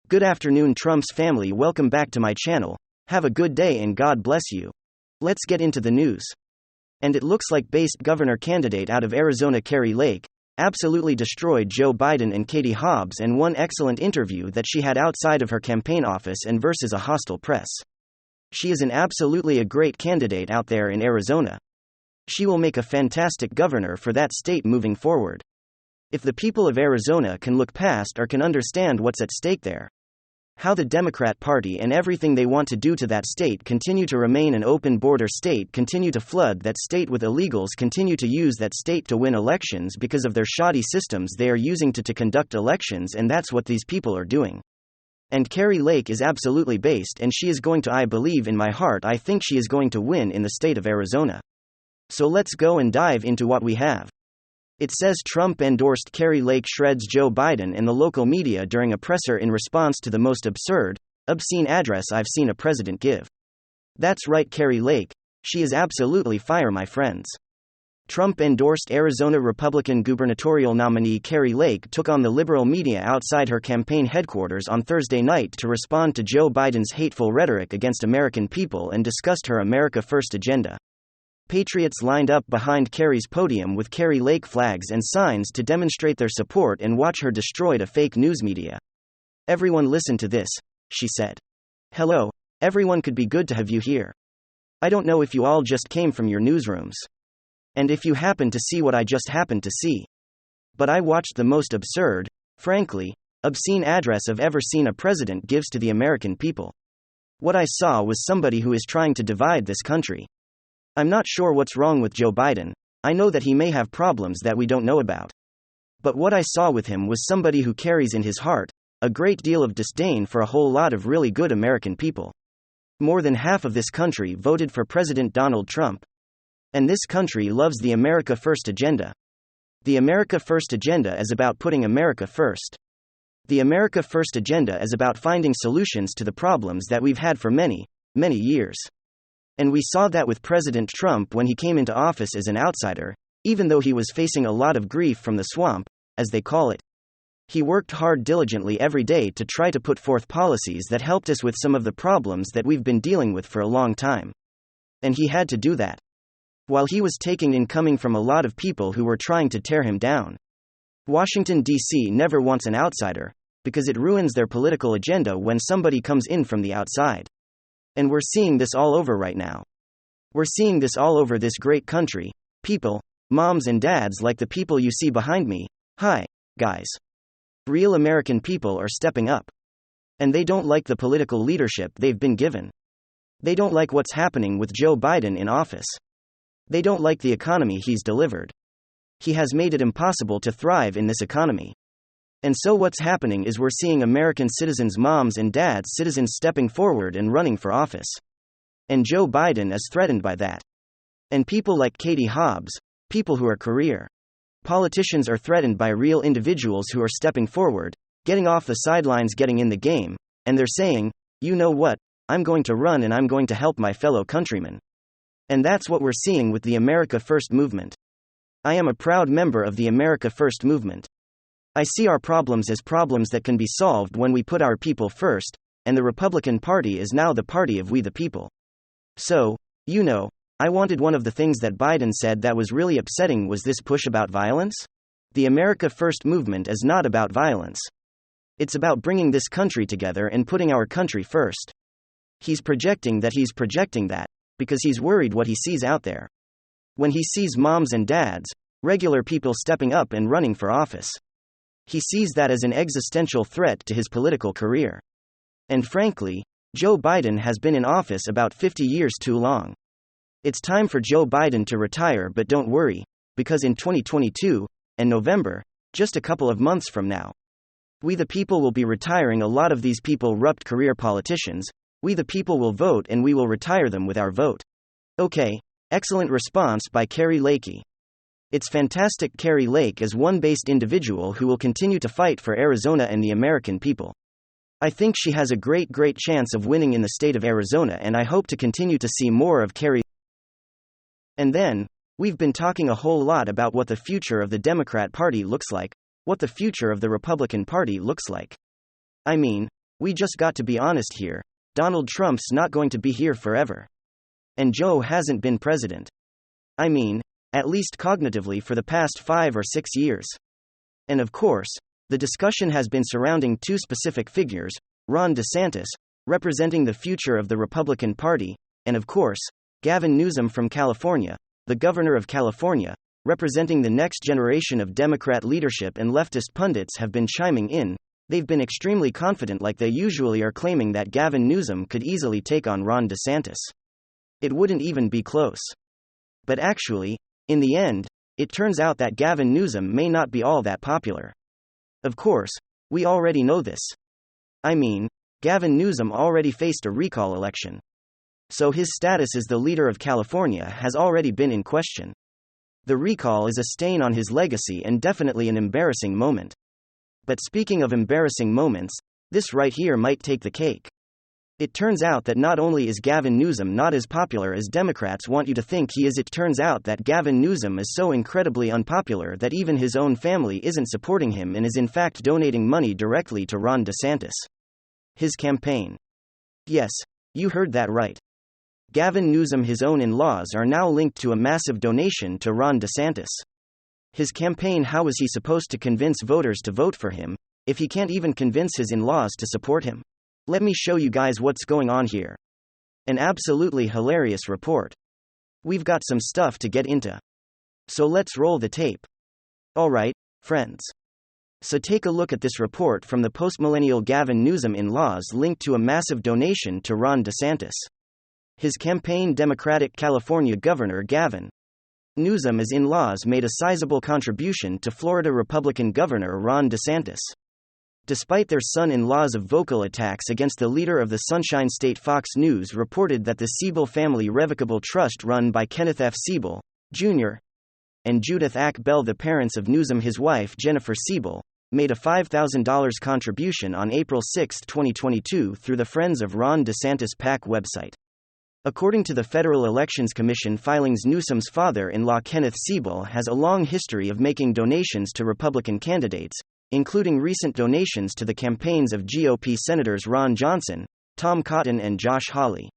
Good afternoon, Trump's family. Welcome back to my channel. Have a good day and God bless you. Let's get into the news. And it looks like based governor candidate out of Arizona Kari Lake absolutely destroyed Joe Biden and Katie Hobbs in one excellent interview that she had outside of her campaign office and versus a hostile press. She is an absolutely a great candidate out there in Arizona. She will make a fantastic governor for that state moving forward. If the people of Arizona can look past or can understand what's at stake there, how the Democrat Party and everything they want to do to that state continue to remain an open border state, continue to flood that state with illegals, continue to use that state to win elections because of their shoddy systems they are using to conduct elections, and that's what these people are doing. And Kari Lake is absolutely based, and she is going to, I believe in my heart, I think she is going to win in the state of Arizona. So let's go and dive into what we have. It says Trump endorsed Kari Lake shreds Joe Biden in the local media during a presser in response to the most absurd, obscene address I've seen a president give. That's right, Kari Lake. She is absolutely fire, my friends. Trump endorsed Arizona Republican gubernatorial nominee Kari Lake took on the liberal media outside her campaign headquarters on Thursday night to respond to Joe Biden's hateful rhetoric against American people and discussed her America First agenda. Patriots lined up behind Kari's podium with Kari Lake flags and signs to demonstrate their support and watch her destroy a fake news media. Everyone listen to this, she said. Hello, everyone, could be good to have you here. I don't know if you all just came from your newsrooms. And if you happen to see what I just happened to see. But I watched the most absurd, frankly, obscene address I've ever seen a president gives to the American people. What I saw was somebody who is trying to divide this country. I'm not sure what's wrong with Joe Biden. I know that he may have problems that we don't know about. But what I saw with him was somebody who carries in his heart a great deal of disdain for a whole lot of really good American people. More than half of this country voted for President Donald Trump. And this country loves the America First agenda. The America First agenda is about putting America first. The America First agenda is about finding solutions to the problems that we've had for many, many years. And we saw that with President Trump when he came into office as an outsider, even though he was facing a lot of grief from the swamp, as they call it. He worked hard diligently every day to try to put forth policies that helped us with some of the problems that we've been dealing with for a long time. And he had to do that while he was taking incoming from a lot of people who were trying to tear him down. Washington, D.C. never wants an outsider, because it ruins their political agenda when somebody comes in from the outside. And we're seeing this all over right now. We're seeing this all over this great country. People, moms and dads like the people you see behind me. Hi, guys. Real American people are stepping up. And they don't like the political leadership they've been given. They don't like what's happening with Joe Biden in office. They don't like the economy he's delivered. He has made it impossible to thrive in this economy. And so what's happening is we're seeing American citizens, moms and dads, citizens stepping forward and running for office. And Joe Biden is threatened by that. And people like Katie Hobbs, people who are career politicians, are threatened by real individuals who are stepping forward, getting off the sidelines, getting in the game, and they're saying, you know what, I'm going to run and I'm going to help my fellow countrymen. And that's what we're seeing with the America First movement. I am a proud member of the America First movement. I see our problems as problems that can be solved when we put our people first, and the Republican Party is now the party of we the people. So, I wanted one of the things that Biden said that was really upsetting was this push about violence. The America First movement is not about violence. It's about bringing this country together and putting our country first. He's projecting that, because he's worried what he sees out there. When he sees moms and dads, regular people stepping up and running for office. He sees that as an existential threat to his political career. And frankly, Joe Biden has been in office about 50 years too long. It's time for Joe Biden to retire, but don't worry, because in 2022, and November, just a couple of months from now, we the people will be retiring a lot of these people, corrupt career politicians. We the people will vote and we will retire them with our vote. Okay, excellent response by Kari Lake. It's fantastic. Kari Lake is one based individual who will continue to fight for Arizona and the American people. I think she has a great chance of winning in the state of Arizona, and I hope to continue to see more of Kari. And then, we've been talking a whole lot about what the future of the Democrat Party looks like, what the future of the Republican Party looks like. I mean, We just got to be honest here. Donald Trump's not going to be here forever. And Joe hasn't been president. I mean, at least cognitively for the past 5 or 6 years. And of course, the discussion has been surrounding two specific figures, Ron DeSantis, representing the future of the Republican Party, and of course, Gavin Newsom from California, the governor of California, representing the next generation of Democrat leadership, and leftist pundits have been chiming in. They've been extremely confident, like they usually are, claiming that Gavin Newsom could easily take on Ron DeSantis. It wouldn't even be close. But actually, in the end, it turns out that Gavin Newsom may not be all that popular. Of course, we already know this. I mean, Gavin Newsom already faced a recall election. So his status as the leader of California has already been in question. The recall is a stain on his legacy and definitely an embarrassing moment. But speaking of embarrassing moments, this right here might take the cake. It turns out that not only is Gavin Newsom not as popular as Democrats want you to think he is, it turns out that Gavin Newsom is so incredibly unpopular that even his own family isn't supporting him and is in fact donating money directly to Ron DeSantis. His campaign. Yes, you heard that right. Gavin Newsom, his own in-laws, are now linked to a massive donation to Ron DeSantis. His campaign. How is he supposed to convince voters to vote for him if he can't even convince his in-laws to support him? Let me show you guys what's going on here. An absolutely hilarious report. We've got some stuff to get into. So let's roll the tape. Alright, friends. So take a look at this report from the postmillennial Gavin Newsom in-laws linked to a massive donation to Ron DeSantis. His campaign. Democratic California Governor Gavin Newsom's in-laws made a sizable contribution to Florida Republican Governor Ron DeSantis. Despite their son-in-law's vocal attacks against the leader of the Sunshine State, Fox News reported that the Siebel Family Revocable Trust, run by Kenneth F. Siebel, Jr., and Judith Ack Bell, the parents of Newsom, his wife Jennifer Siebel, made a $5,000 contribution on April 6, 2022 through the Friends of Ron DeSantis PAC website. According to the Federal Elections Commission filings, Newsom's father-in-law Kenneth Siebel has a long history of making donations to Republican candidates, including recent donations to the campaigns of GOP Senators Ron Johnson, Tom Cotton, and Josh Hawley.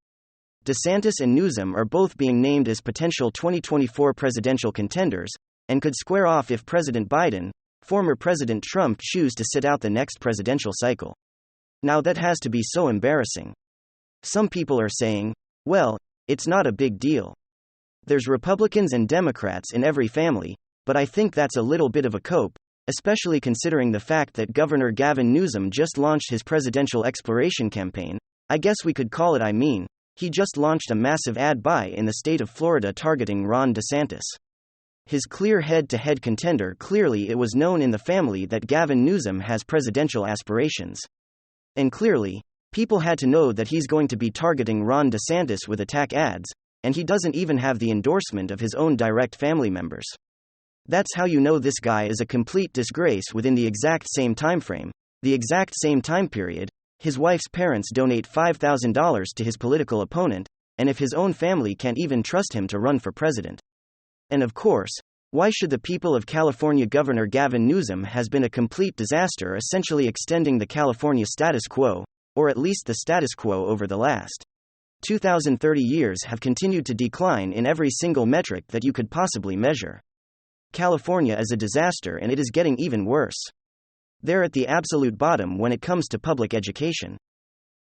DeSantis and Newsom are both being named as potential 2024 presidential contenders, and could square off if President Biden, former President Trump, choose to sit out the next presidential cycle. Now that has to be so embarrassing. Some people are saying, well, it's not a big deal. There's Republicans and Democrats in every family, but I think that's a little bit of a cope, especially considering the fact that Governor Gavin Newsom just launched his presidential exploration campaign. I guess we could call it. He just launched a massive ad buy in the state of Florida targeting Ron DeSantis. His clear head-to-head contender. Clearly it was known in the family that Gavin Newsom has presidential aspirations. And clearly, people had to know that he's going to be targeting Ron DeSantis with attack ads, and he doesn't even have the endorsement of his own direct family members. That's how you know this guy is a complete disgrace. Within the exact same timeframe, the exact same time period, his wife's parents donate $5,000 to his political opponent, and if his own family can't even trust him to run for president. And of course, why should the people of California? Governor Gavin Newsom has been a complete disaster, essentially extending the California status quo, or at least the status quo over the last 2,030 years have continued to decline in every single metric that you could possibly measure. California is a disaster, and it is getting even worse. They're at the absolute bottom when it comes to public education.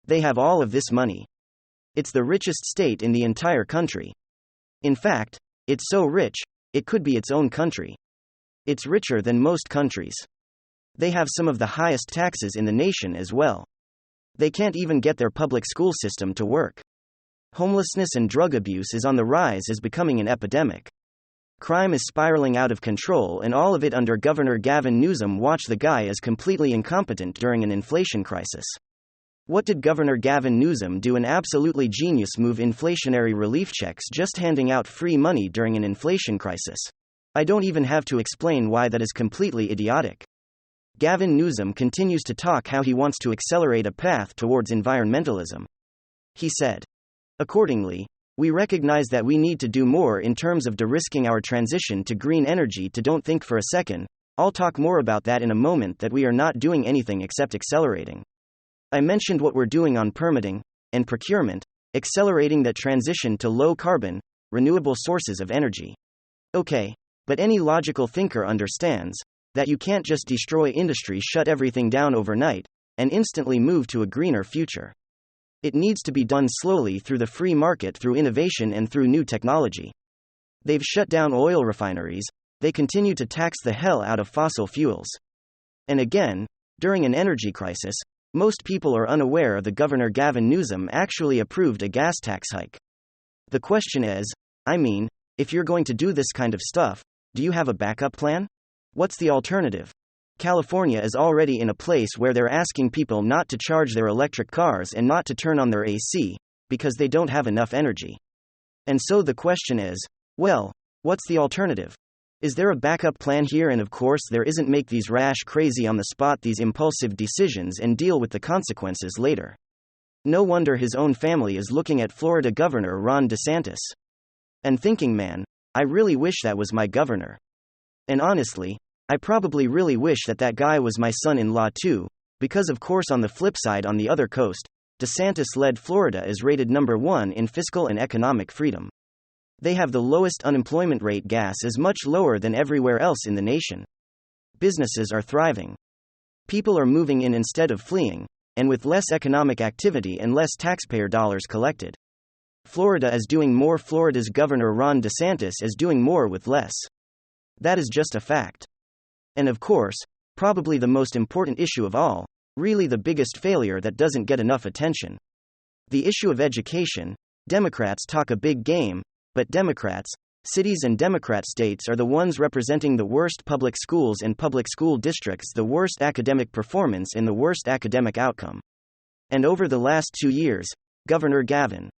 They have all of this money. It's the richest state in the entire country. In fact, it's so rich, it could be its own country. It's richer than most countries. They have some of the highest taxes in the nation as well. They can't even get their public school system to work. Homelessness and drug abuse is on the rise, is becoming an epidemic. Crime is spiraling out of control, and all of it under Governor Gavin Newsom. Watch, the guy is completely incompetent during an inflation crisis. What did Governor Gavin Newsom do? An absolutely genius move: inflationary relief checks, just handing out free money during an inflation crisis. I don't even have to explain why that is completely idiotic. Gavin Newsom continues to talk how he wants to accelerate a path towards environmentalism. He said, accordingly, we recognize that we need to do more in terms of de-risking our transition to green energy. Don't think for a second, I'll talk more about that in a moment, that we are not doing anything except accelerating. I mentioned what we're doing on permitting and procurement, accelerating that transition to low carbon, renewable sources of energy. Okay, but any logical thinker understands that you can't just destroy industry, shut everything down overnight, and instantly move to a greener future. It needs to be done slowly through the free market, through innovation, and through new technology. They've shut down oil refineries, they continue to tax the hell out of fossil fuels. And again, during an energy crisis, most people are unaware the Governor Gavin Newsom actually approved a gas tax hike. The question is, if you're going to do this kind of stuff, do you have a backup plan? What's the alternative? California is already in a place where they're asking people not to charge their electric cars and not to turn on their AC, because they don't have enough energy. And so the question is, well, what's the alternative? Is there a backup plan here? And of course there isn't. Make these rash, crazy, on the spot, these impulsive decisions and deal with the consequences later. No wonder his own family is looking at Florida Governor Ron DeSantis and thinking, man, I really wish that was my governor. And honestly, I probably really wish that guy was my son-in-law too, because of course on the flip side, on the other coast, DeSantis-led Florida is rated number 1 in fiscal and economic freedom. They have the lowest unemployment rate. Gas is much lower than everywhere else in the nation. Businesses are thriving. People are moving in instead of fleeing, and with less economic activity and less taxpayer dollars collected. Florida is doing more. Florida's Governor Ron DeSantis is doing more with less. That is just a fact. And of course, probably the most important issue of all, really the biggest failure that doesn't get enough attention. The issue of education. Democrats talk a big game, but Democrats, cities and Democrat states are the ones representing the worst public schools and public school districts, the worst academic performance and the worst academic outcome. And over the last 2 years, Governor Gavin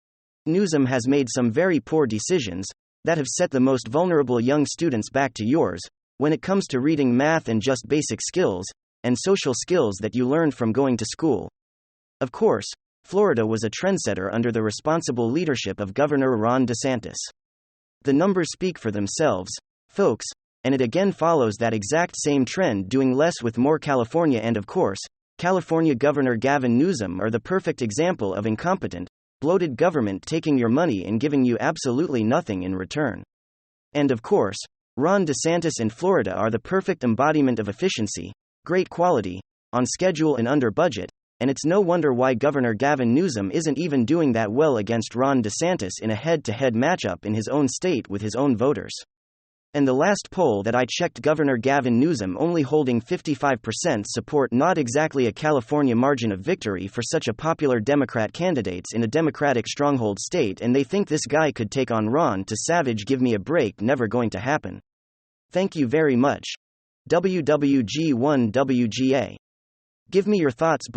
Newsom has made some very poor decisions that have set the most vulnerable young students back to yours when it comes to reading, math, and just basic skills and social skills that you learned from going to school. Of course, Florida was a trendsetter under the responsible leadership of Governor Ron DeSantis. The numbers speak for themselves, folks, and it again follows that exact same trend, doing less with more. California and of course, California Governor Gavin Newsom are the perfect example of incompetent, bloated government taking your money and giving you absolutely nothing in return. And of course, Ron DeSantis and Florida are the perfect embodiment of efficiency, great quality, on schedule and under budget, and it's no wonder why Governor Gavin Newsom isn't even doing that well against Ron DeSantis in a head-to-head matchup in his own state with his own voters. And the last poll that I checked, Governor Gavin Newsom only holding 55% support, not exactly a California margin of victory for such a popular Democrat candidates in a Democratic stronghold state, and they think this guy could take on Ron to Savage. Give me a break, never going to happen. Thank you very much. WWG1WGA. Give me your thoughts below.